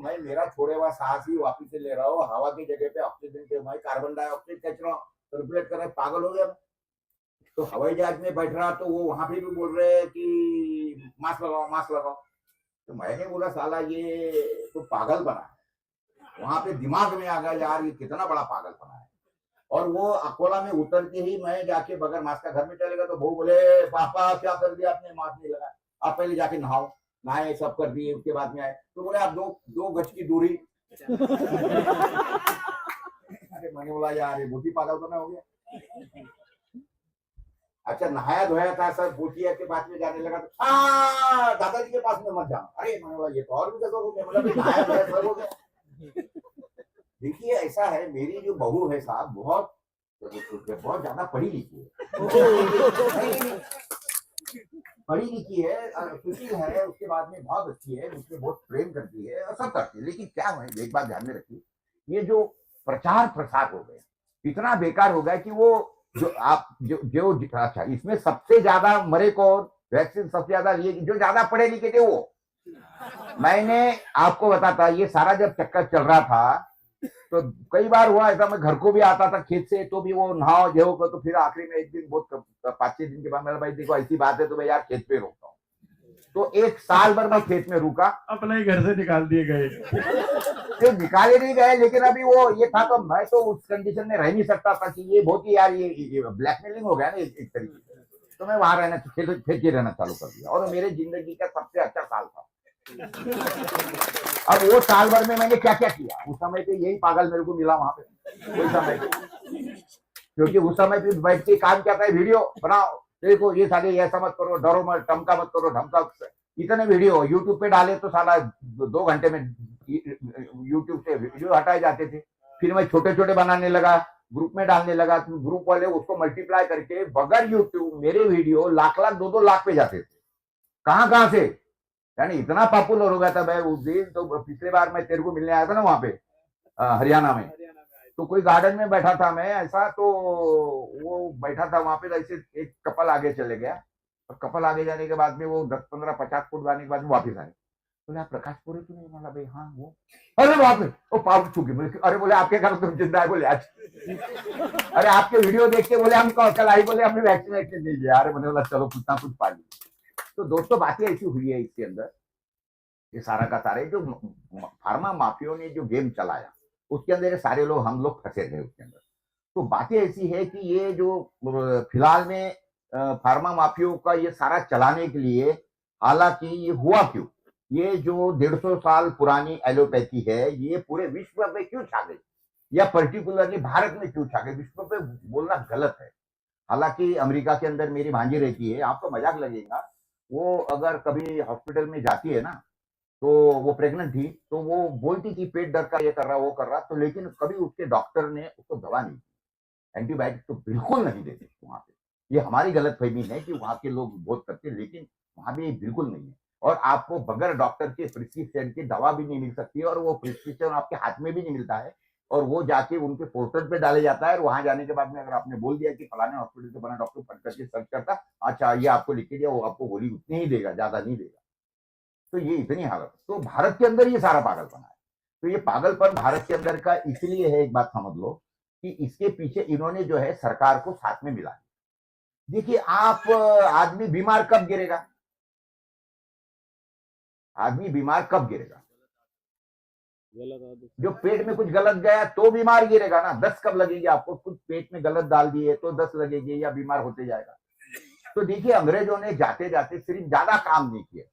मैं मेरा छोड़े हुआ सांस ही वापिस से ले रहा हूँ, हवा की जगह पे ऑक्सीजन पे मैं कार्बन डाइऑक्साइड खींच रहा हूँ, सर्कुलेट कर रहा है, पागल हो गया। तो हवाई जहाज में बैठ रहा तो वो वहां पे भी बोल रहे हैं कि मास्क लगाओ मास्क लगाओ। तो मैंने बोला साला ये तो पागल बना है। वहां पे दिमाग में आ गया यार ये कितना बड़ा पागल बना है। और वो अकोला में उतर के ही मैं जाके बगैर मास्क का घर में चलेगा तो वो बोले पापा क्या कर दिया आपने, मास्क नहीं लगाया, आप पहले जाके नहाओ। नहाए सब कर दिए, उसके बाद में आए तो बोले आप दो दो गज की दूरी। अरे मैंने बोला यार ये बहुत ही पागल बना हो गया। अच्छा नहाया धोया था सर, बोटिया के पास में जाने लगा तो दादाजी के पास में मत जाओ। अरे मैंने बोला ये तो और भी जगह हो गया, मतलब नहाया धोया सब हो गया। देखिए ऐसा है, मेरी जो बहू है साहब बहुत बहुत ज्यादा पढ़ी लिखी है। पढ़ी लिखी है, सुशील है, उसके बाद में बहुत अच्छी है, मुझसे बहुत प्रेम करती है और सब करती है। लेकिन क्या है एक बात ध्यान में रखिए, ये जो प्रचार प्रसार हो गया इतना बेकार हो गया कि वो जो आप जो अच्छा इसमें सबसे ज्यादा मरे कौन, वैक्सीन सबसे ज्यादा लिए जो ज्यादा पढ़े लिखे थे वो। मैंने आपको बताता ये सारा जब चक्कर चल रहा था तो कई बार हुआ ऐसा, मैं घर को भी आता था खेत से तो भी वो नहाओ जो तो फिर आखिरी में एक दिन बहुत 5-6 दिन के बाद मेरा भाई देखो ऐसी बात है तो मैं यार खेत पे रोकता हूँ। तो 1 साल भर मैं खेत में रुका, अपने ही घर से निकाल दिए गए। तो निकाले नहीं गए, लेकिन अभी वो ये था तो मैं तो उस कंडीशन में रह नहीं सकता था कि ये बहुत ही यार ये ब्लैकमेलिंग हो गया ना एक तरीके से। तो मैं वहां रहना खेत के रहना चालू कर दिया और मेरे जिंदगी का सबसे अच्छा साल था। अब वो साल भर में मैंने क्या क्या किया, उस समय पे यही पागल मेरे को मिला वहां पे उस समय पे। क्योंकि उस समय पे बैठ के काम क्या था, वीडियो बनाओ, देखो ये साले ऐसा मत करो, डरो मत, टमका मत करो, धमका, इतने वीडियो यूट्यूब पे डाले तो साला 2 घंटे में यूट्यूब से वीडियो हटाए जाते थे। फिर मैं छोटे छोटे बनाने लगा, ग्रुप में डालने लगा, ग्रुप वाले उसको मल्टीप्लाई करके बगैर यूट्यूब मेरे वीडियो लाख लाख 2-2 लाख पे जाते थे। कहां से, यानी इतना पॉपुलर हो गया था। मैं उस दिन तो पिछले बार मैं तेरे को मिलने आया था ना वहां पे हरियाणा में, तो कोई गार्डन में बैठा था मैं ऐसा, तो वो बैठा था वहां पे, ऐसे एक कपल आगे चले गया और कपल आगे जाने के बाद में वो 10-15-50 फुट जाने के बाद में वापिस आए। बोले आप प्रकाश पूरे तो नहीं, बोला भाई हाँ वो, अरे वहां पे वो पाव छूके बोले, अरे बोले आपके घर तुम जिंदा है, बोले आज अरे आपके वीडियो देख के बोले हम कल आई, बोले हमने वैक्सीन नहीं लिया। अरे मैंने बोला चलो कितना कुछ पा लिया। तो दोस्तों बातें ऐसी हुई है इसके अंदर, ये सारा का सारे जो फार्मा माफियों ने जो गेम चलाया उसके अंदर सारे लोग हम लोग फंसे थे उसके अंदर। तो बातें ऐसी है कि ये जो फिलहाल में फार्मा माफियों का ये सारा चलाने के लिए, हालांकि ये हुआ क्यों, ये जो 150 साल पुरानी एलोपैथी है ये पूरे विश्व में क्यों छा गई, या पर्टिकुलरली भारत में क्यों छा गई, विश्व पे बोलना गलत है। हालांकि अमेरिका के अंदर मेरी भांजी रहती है, आपको मजाक लगेगा, वो अगर कभी हॉस्पिटल में जाती है ना, तो वो प्रेग्नेंट थी तो वो बोलती थी पेट दर्द का ये कर रहा वो कर रहा, तो लेकिन कभी उसके डॉक्टर ने उसको दवा नहीं दी, एंटीबायोटिक तो बिल्कुल नहीं देते वहां पे। ये हमारी गलतफहमी है कि वहां के लोग बहुत करते, लेकिन वहां भी बिल्कुल नहीं है। और आपको बगैर डॉक्टर के प्रिस्क्रिप्शन की दवा भी नहीं मिल सकती है, और वो प्रिस्क्रिप्शन आपके हाथ में भी नहीं मिलता है, और वो जाके उनके पोर्टल पे डाले जाता है। और वहां जाने के बाद में अगर आपने बोल दिया कि फलाने हॉस्पिटल से बना, डॉक्टर पढ़ करके सर्च करता, अच्छा ये आपको लिख के दिया, वो आपको गोली उतनी ही देगा, ज्यादा नहीं देगा। तो ये इतनी हालत, तो भारत के अंदर ये सारा पागलपन है। तो ये पागलपन भारत के अंदर का इसलिए है, एक बात समझ लो कि इसके पीछे इन्होंने जो है सरकार को साथ में मिला। देखिए आप आदमी बीमार कब गिरेगा, आदमी बीमार कब गिरेगा, जो पेट में कुछ गलत गया तो बीमार गिरेगा ना। 10 कब लगेगी आपको, कुछ पेट में गलत डाल दिए तो 10 लगेगी, या बीमार होते जाएगा। तो देखिए अंग्रेजों ने जाते जाते सिर्फ ज्यादा काम नहीं किए,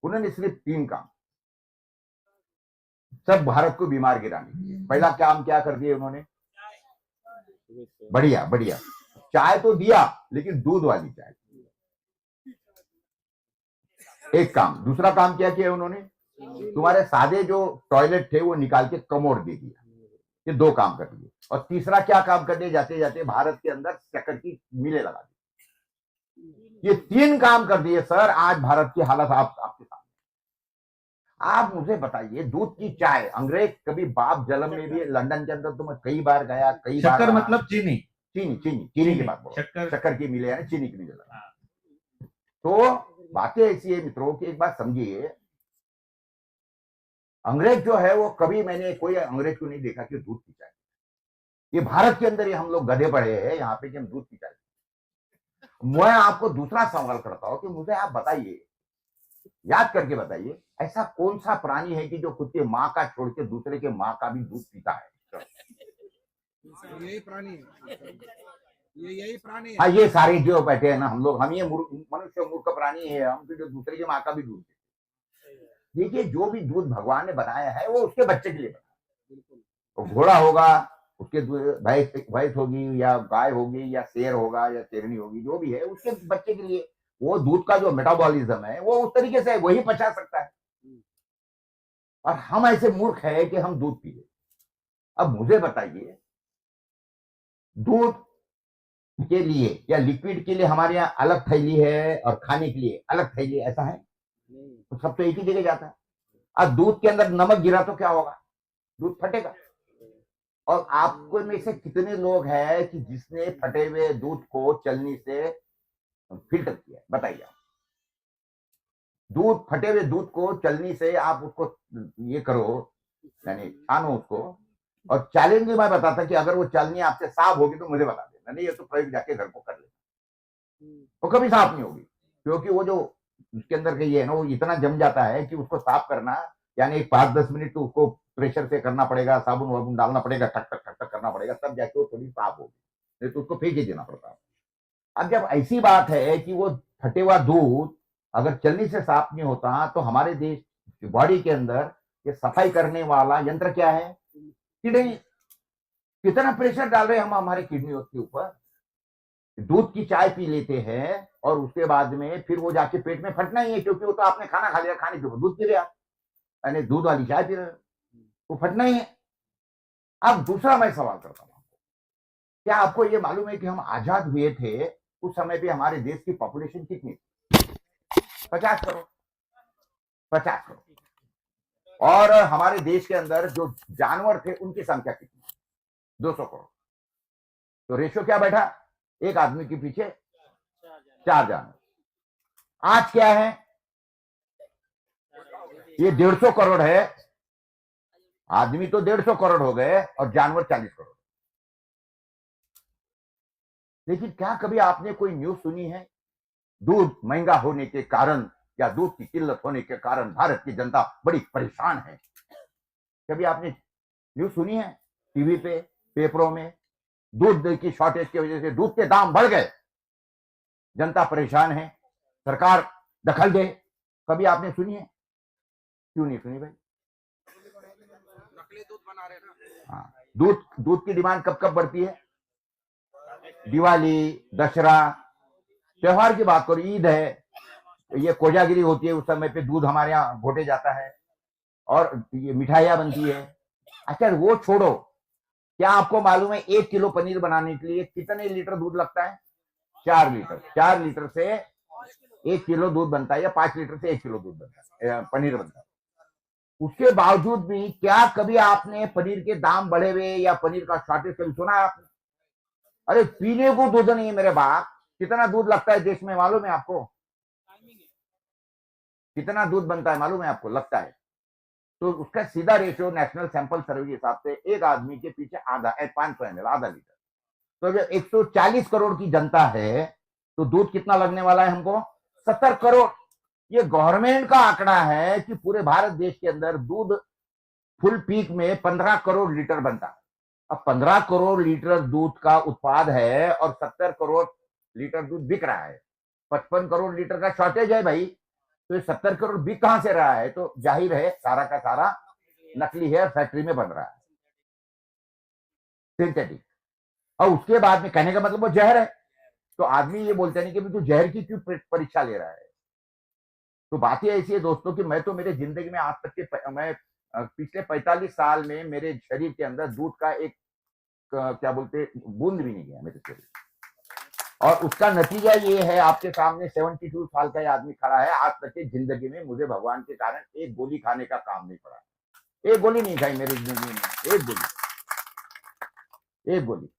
उन्होंने सिर्फ 3 काम सब भारत को बीमार गिराने के लिए। पहला काम क्या कर दिया उन्होंने, बढ़िया बढ़िया चाय तो दिया, लेकिन दूध वाली चाय, एक काम। दूसरा काम क्या किया उन्होंने, तुम्हारे सादे जो टॉयलेट थे वो निकाल के कमोड दे दिया। ये 2 काम कर दिए। और तीसरा क्या काम कर दिए, जाते जाते भारत के अंदर शक्कर की मिलें लगा दी। ये 3 काम कर दिए सर, आज भारत की हालत आपके सामने। आप मुझे बताइए, दूध की चाय, अंग्रेज कभी बाप जन्म में भी, लंदन के अंदर तो मैं कई बार गया, कई बार। शक्कर मतलब चीनी, चीनी की बात बोलो, शक्कर की मिले यानी चीनी की मिले लगा। तो बातें ऐसी है मित्रों की, एक बात समझिए, अंग्रेज जो है वो कभी मैंने कोई अंग्रेज को नहीं देखा कि दूध पीता है। ये भारत के अंदर ही हम लोग गधे पड़े हैं यहाँ पे कि हम दूध पीता है। मैं आपको दूसरा सवाल करता हूं कि मुझे आप बताइए, याद करके बताइए, ऐसा कौन सा प्राणी है कि जो खुद के माँ का छोड़ के दूसरे के माँ का भी दूध पीता है? यही प्राणी है, यही प्राणी है। हाँ, ये सारे जो बैठे हैं ना हम लोग, हम ये मनुष्य मूर्ख प्राणी है, हम तो जो दूसरे की माँ का भी दूध पीते हैं। देखिए, जो भी दूध भगवान ने बनाया है वो उसके बच्चे के लिए बनाया। तो घोड़ा होगा, उसके भैंस भैंस होगी या गाय होगी या शेर होगा या शेरनी होगी, जो भी है उसके बच्चे के लिए वो दूध का जो मेटाबॉलिज्म है वो उस तरीके से वही पचा सकता है। और हम ऐसे मूर्ख है कि हम दूध पी ले। अब मुझे बताइए, दूध के लिए या लिक्विड के लिए हमारे यहाँ अलग थैली है और खाने के लिए अलग थैली, ऐसा है? तो सब तो एक ही जगह जाता है। अब दूध के अंदर नमक गिरा तो क्या होगा? दूध फटेगा। और आपको में से कितने लोग हैं कि जिसने फटे हुए दूध को चलनी से फिल्टर किया? बताइए। दूध, फटे हुए दूध को चलनी से आप उसको ये करो, यानी छानो उसको, और चैलेंज भी मैं बताता कि अगर वो चलनी आपसे साफ होगी तो मुझे बता देना, नहीं ये तो प्रयोग जाके घर को कर लेना। वो कभी साफ नहीं होगी, क्योंकि वो जो उसके अंदर का ये है ना, वो इतना जम जाता है कि उसको साफ करना यानी 5-10 मिनट तो उसको प्रेशर से करना पड़ेगा, साबुन वाबुन डालना पड़ेगा, टक टक टक टक करना पड़ेगा, तब जाके वो थोड़ी साफ होगी, नहीं तो उसको फेंक ही देना पड़ता है। अब जब ऐसी बात है कि वो फटे हुआ दूध अगर चलनी से साफ नहीं होता तो हमारे देश बॉडी के अंदर ये सफाई करने वाला यंत्र क्या है? किडनी। कितना प्रेशर डाल रहे हैं हम हमारे किडनी के ऊपर। दूध की चाय पी लेते हैं और उसके बाद में फिर वो जाके पेट में फटना ही है, क्योंकि वो तो आपने खाना खा लिया, खाने के ऊपर दूध पी रहे आप, यानी दूध वाली चाय पी रहे हो, वो फटना ही है। अब दूसरा मैं सवाल करता हूं, क्या आपको ये मालूम है कि हम आजाद हुए थे उस समय पे हमारे देश की पॉपुलेशन कितनी? 50 करोड़। 50 करोड़। और हमारे देश के अंदर जो जानवर थे उनकी संख्या कितनी? 200 करोड़। तो रेशियो क्या बैठा? एक आदमी के पीछे 4 जानवर। आज क्या है? ये 150 करोड़ है। आदमी तो 150 करोड़ हो गए और जानवर 40 करोड़। लेकिन क्या कभी आपने कोई न्यूज सुनी है दूध महंगा होने के कारण या दूध की किल्लत होने के कारण भारत की जनता बड़ी परेशान है? कभी आपने न्यूज सुनी है टीवी पे, पेपरों में? दूध की शॉर्टेज की वजह से दूध के दाम बढ़ गए, जनता परेशान है, सरकार दखल दे। कभी आपने सुनी है? क्यों नहीं सुनी भाई? नकली दूध बना रहे ना। हाँ, दूध की डिमांड कब कब बढ़ती है? दिवाली, दशहरा, त्योहार की बात करो, ईद है, ये कोजागिरी होती है, उस समय पे दूध हमारे यहाँ घोटे जाता है और ये मिठाइयां बनती है। अच्छा वो छोड़ो, क्या आपको मालूम है 1 किलो पनीर बनाने के लिए कितने लीटर दूध लगता है? 4 लीटर। 4 लीटर से 1 किलो दूध बनता है, या 5 लीटर से 1 किलो दूध बनता है, पनीर बनता है। उसके बावजूद भी क्या कभी आपने पनीर के दाम बढ़े हुए या पनीर का शॉर्टेज कभी सुना है आपने? अरे पीने को दूध नहीं है मेरे बाप। कितना दूध लगता है देश में मालूम है आपको? कितना दूध बनता है मालूम है आपको? लगता है तो उसका सीधा रेशियो नेशनल सैंपल सर्वे के हिसाब से एक आदमी के पीछे आधा 500 ml, आधा लीटर। तो जब 140 करोड़ की जनता है तो दूध कितना लगने वाला है हमको? 70 करोड़। ये गवर्नमेंट का आंकड़ा है कि पूरे भारत देश के अंदर दूध फुल पीक में 15 करोड़ लीटर बनता है। अब 15 करोड़ लीटर दूध का उत्पाद है और 70 करोड़ लीटर दूध बिक रहा है। 55 करोड़ लीटर का शॉर्टेज है भाई, तो 70 करोड़ बिक कहां से रहा है? तो जाहिर है सारा का सारा नकली है, फैक्ट्री में बन रहा है, सिंथेटिक। और उसके बाद में कहने का मतलब वो जहर है। तो आदमी ये बोलते नहीं कि तू जहर की क्यों परीक्षा ले रहा है? तो बात ही ऐसी है दोस्तों कि मैं तो मेरे जिंदगी में आज तक के मैं पिछले 45 साल में मेरे शरीर के अंदर दूध का एक क्या बोलते बूंद भी नहीं गया मेरे शरीर। और उसका नतीजा ये है, आपके सामने 72 साल का आदमी खड़ा है, आज तक की जिंदगी में मुझे भगवान के कारण एक गोली खाने का काम नहीं पड़ा। एक गोली नहीं खाई मेरी जिंदगी में, एक गोली।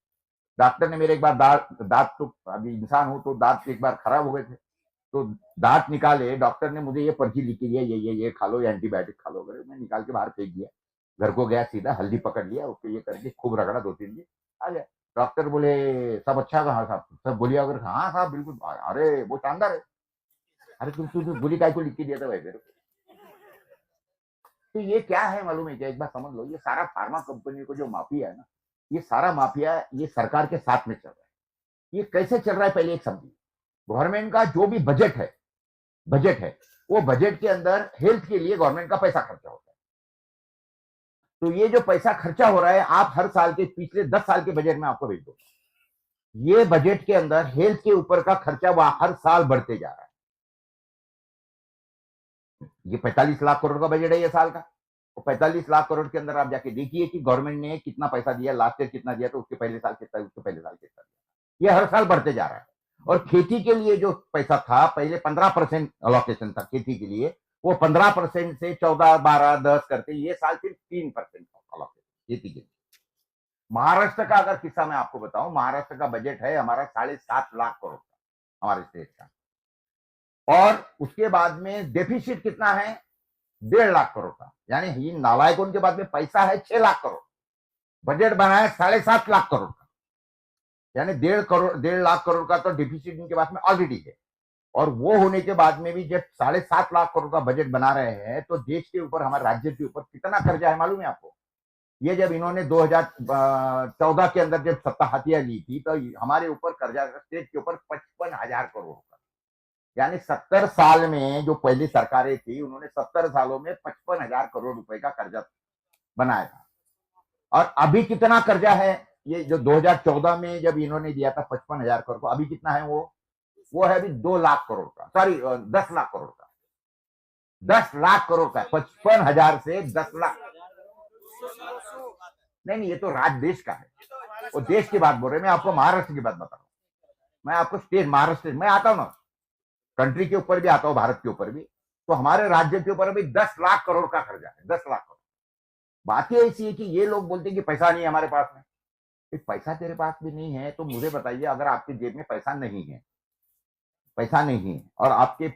डॉक्टर ने मेरे एक बार दांत तो अभी इंसान हूं तो दांत एक बार खराब हो गए थे, तो दांत निकाले, डॉक्टर ने मुझे ये पर्ची लिख के दिया, ये खा लो, ये एंटीबायोटिक खा लो। मैं निकाल के बाहर फेंक दिया, घर को गया, सीधा हल्दी पकड़ लिया, उसको ये करके खूब रगड़ा 2-3 दिन, आ गया। डॉक्टर बोले सब अच्छा कहा साहब, सब बोलिए अगर, हाँ साहब बिल्कुल, अरे वो शानदार है। अरे तुम गोली काय को लिख के दिया था भाई मेरे को? तो ये क्या है मालूम है क्या, एक बात समझ लो, ये सारा फार्मा कंपनी को जो माफिया है ना, ये सारा माफिया ये सरकार के साथ में चल रहा है। ये कैसे चल रहा है पहले एक समझिए। गवर्नमेंट का जो भी बजट है, वो बजट के अंदर हेल्थ के लिए गवर्नमेंट का पैसा खर्चा होता है। तो ये जो पैसा खर्चा हो रहा है, आप हर साल के पिछले 10 साल के बजट में आपको भेज दो, ये बजट के अंदर हेल्थ के ऊपर का खर्चा हर साल बढ़ते जा रहा है। ये 45 लाख करोड़ का बजट है ये साल का। तो 45 लाख करोड़ के अंदर आप जाके देखिए कि गवर्नमेंट ने कितना पैसा दिया, लास्ट ईयर कितना दिया, तो उसके पहले साल कितना, उसके पहले साल कितना दिया। ये हर साल बढ़ते जा रहा है। और खेती के लिए जो पैसा था, पहले 15% अलोकेशन था खेती के लिए, वो 15% से 14, 12, 10 करते, ये साल सिर्फ 3% अलोकेशन खेती के लिए। महाराष्ट्र का अगर किस्सा मैं आपको बताऊं, महाराष्ट्र का बजट है हमारा 7.5 लाख करोड़ का, हमारे स्टेट का। और उसके बाद में डेफिसिट कितना है, 1.5 लाख करोड़ का। यानी ये नालायकों के बाद में पैसा है 6 लाख करोड़, बजट बनाया 7.5 लाख करोड़ का, यानी 1.5 लाख करोड़ का तो डिफिसिट इनके पास में ऑलरेडी है। और वो होने के बाद में भी जब 7.5 लाख करोड़ का बजट बना रहे हैं, तो देश के ऊपर, हमारे राज्य के ऊपर कितना कर्जा है मालूम है आपको? ये जब इन्होंने 2014 के अंदर जब सत्ता हथिया ली थी, तो हमारे ऊपर कर्जा स्टेट के ऊपर 55,000 करोड़ का, यानी 70 साल में जो पहली सरकारें थी, उन्होंने 70 सालों में 55,000 करोड़ रुपए का कर्जा बनाया था। और अभी कितना कर्जा है, ये जो 2014 में जब इन्होंने दिया था 55,000 करोड़ को, अभी कितना है वो है अभी 2 लाख करोड़ का, सॉरी 10 लाख करोड़ का, 10 लाख करोड़ का, 55,000 से 10 लाख। नहीं, ये तो राज्य देश का है, वो देश की बात बोल रहे हैं। मैं आपको महाराष्ट्र की बात बता रहा हूँ, मैं आपको स्टेट महाराष्ट्र में आता हूँ ना, कंट्री के ऊपर भी आता हूँ, भारत के ऊपर भी। तो हमारे राज्य के ऊपर अभी 10 लाख करोड़ का कर्जा है, 10 लाख करोड़। बात ही ऐसी है कि ये लोग बोलते हैं कि पैसा नहीं है हमारे पास में। पैसा तेरे पास भी नहीं है तो मुझे बताइए, अगर आपके जेब में पैसा नहीं है, और आपके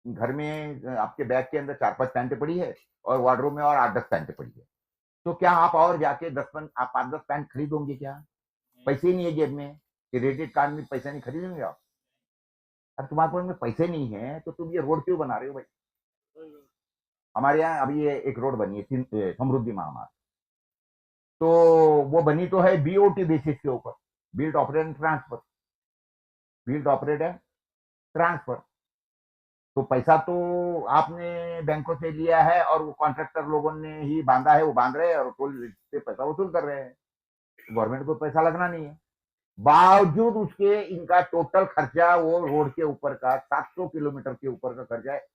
घर में, आपके बैग के अंदर 4-5 पैंटें पड़ी है, और वार्डरोब में और 8-10 पैंटें पड़ी है, तो क्या आप और जाके 5-10 पैंट खरीदोगे क्या? पैसे ही नहीं है जेब में, क्रेडिट कार्ड में पैसा नहीं खरीदेंगे आप। अब तुम्हारे पास में पैसे नहीं है तो तुम ये रोड क्यों बना रहे हो भाई? हमारे यहाँ अभी ये एक रोड बनी है समृद्धि महामार्ग, तो वो बनी तो है बीओटी बेसिस के ऊपर, बिल्ड ऑपरेट एंड ट्रांसफर। तो पैसा तो आपने बैंकों से लिया है, और वो कॉन्ट्रैक्टर लोगों ने ही बांधा है, वो बांध रहे हैं और टोल से पैसा वसूल कर रहे हैं। गवर्नमेंट को पैसा लगना नहीं है, बावजूद उसके इनका टोटल खर्चा, वो रोड के ऊपर का 700 किलोमीटर के ऊपर का खर्चा है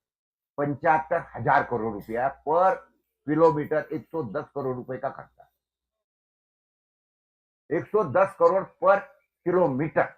75,000 करोड़ रुपया पर किलोमीटर, 110 करोड़ रुपए का खर्चा, 110 करोड़ पर किलोमीटर।